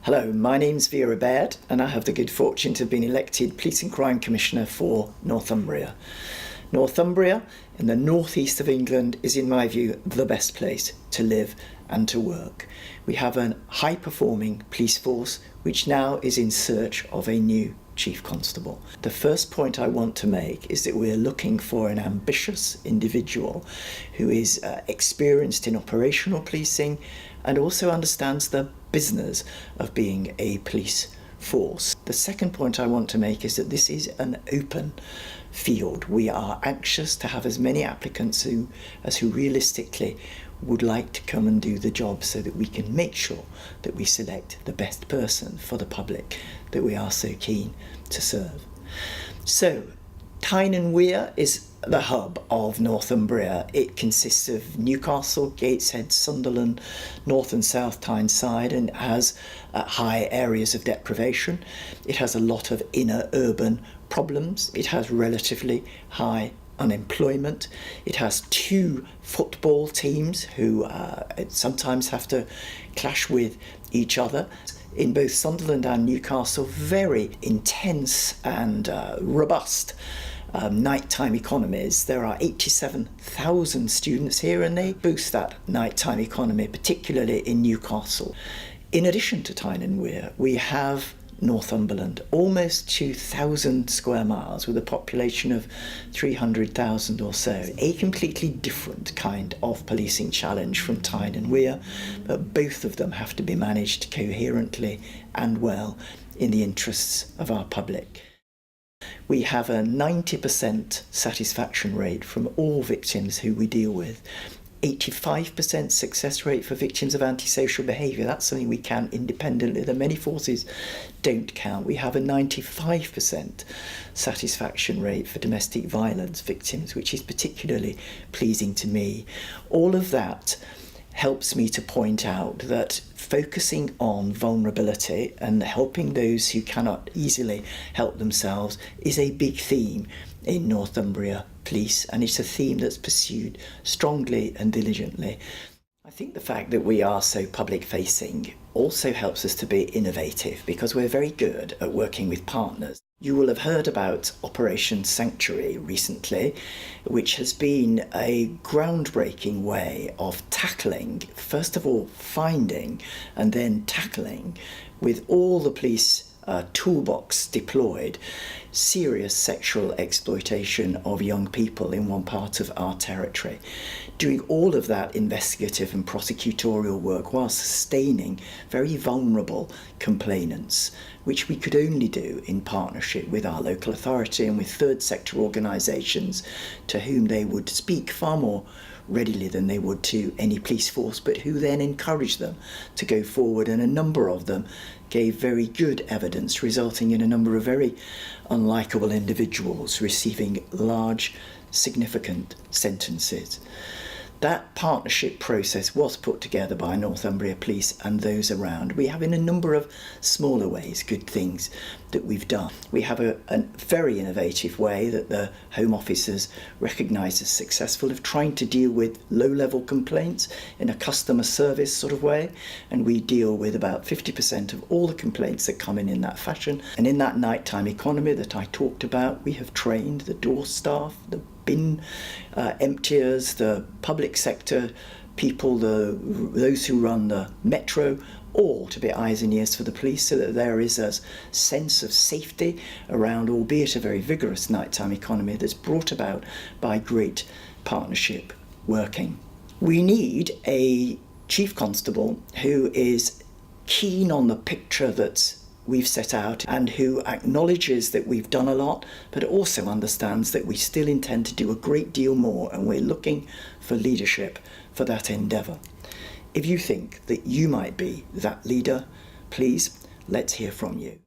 Hello, my name's Vera Baird and I have the good fortune to have been elected Police and Crime Commissioner for Northumbria. Northumbria in the northeast of England is, in my view, the best place to live and to work. We have a high-performing police force which now is in search of a new Chief Constable. The first point I want to make is that we're looking for an ambitious individual who is experienced in operational policing and also understands the business of being a police force. The second point I want to make is that this is an open field. We are anxious to have as many applicants who realistically would like to come and do the job so that we can make sure that we select the best person for the public that we are so keen to serve. So, Tyne and Wear is the hub of Northumbria. It consists of Newcastle, Gateshead, Sunderland, North and South Tyneside, and has high areas of deprivation. It has a lot of inner urban problems. It has relatively high unemployment. It has two football teams who sometimes have to clash with each other. In both Sunderland and Newcastle, very intense and robust nighttime economies. There are 87,000 students here and they boost that nighttime economy, particularly in Newcastle. In addition to Tyne and Wear, we have Northumberland, almost 2,000 square miles with a population of 300,000 or so. A completely different kind of policing challenge from Tyne and Wear, but both of them have to be managed coherently and well in the interests of our public. We have a 90% satisfaction rate from all victims who we deal with. 85% success rate for victims of antisocial behaviour. That's something we count independently that many forces don't count. We have a 95% satisfaction rate for domestic violence victims, which is particularly pleasing to me. All of that helps me to point out that focusing on vulnerability and helping those who cannot easily help themselves is a big theme in Northumbria Police, and it's a theme that's pursued strongly and diligently. I think the fact that we are so public-facing also helps us to be innovative because we're very good at working with partners. You will have heard about Operation Sanctuary recently, which has been a groundbreaking way of tackling, first of all finding and then tackling with all the police toolbox deployed, serious sexual exploitation of young people in one part of our territory. Doing all of that investigative and prosecutorial work while sustaining very vulnerable complainants, which we could only do in partnership with our local authority and with third sector organisations to whom they would speak far more readily than they would to any police force, but who then encouraged them to go forward, and a number of them gave very good evidence, resulting in a number of very unlikable individuals receiving large, significant sentences. That partnership process was put together by Northumbria Police and those around. We have in a number of smaller ways good things that we've done. We have a very innovative way that the Home Office has recognised as successful of trying to deal with low-level complaints in a customer service sort of way, and we deal with about 50% of all the complaints that come in that fashion. And in that nighttime economy that I talked about, we have trained the door staff, the bin emptiers, the public sector people, those who run the metro, all to be eyes and ears for the police, so that there is a sense of safety around, albeit a very vigorous nighttime economy that's brought about by great partnership working. We need a Chief Constable who is keen on the picture that we've set out and who acknowledges that we've done a lot, but also understands that we still intend to do a great deal more, and we're looking for leadership for that endeavour. If you think that you might be that leader, please, let's hear from you.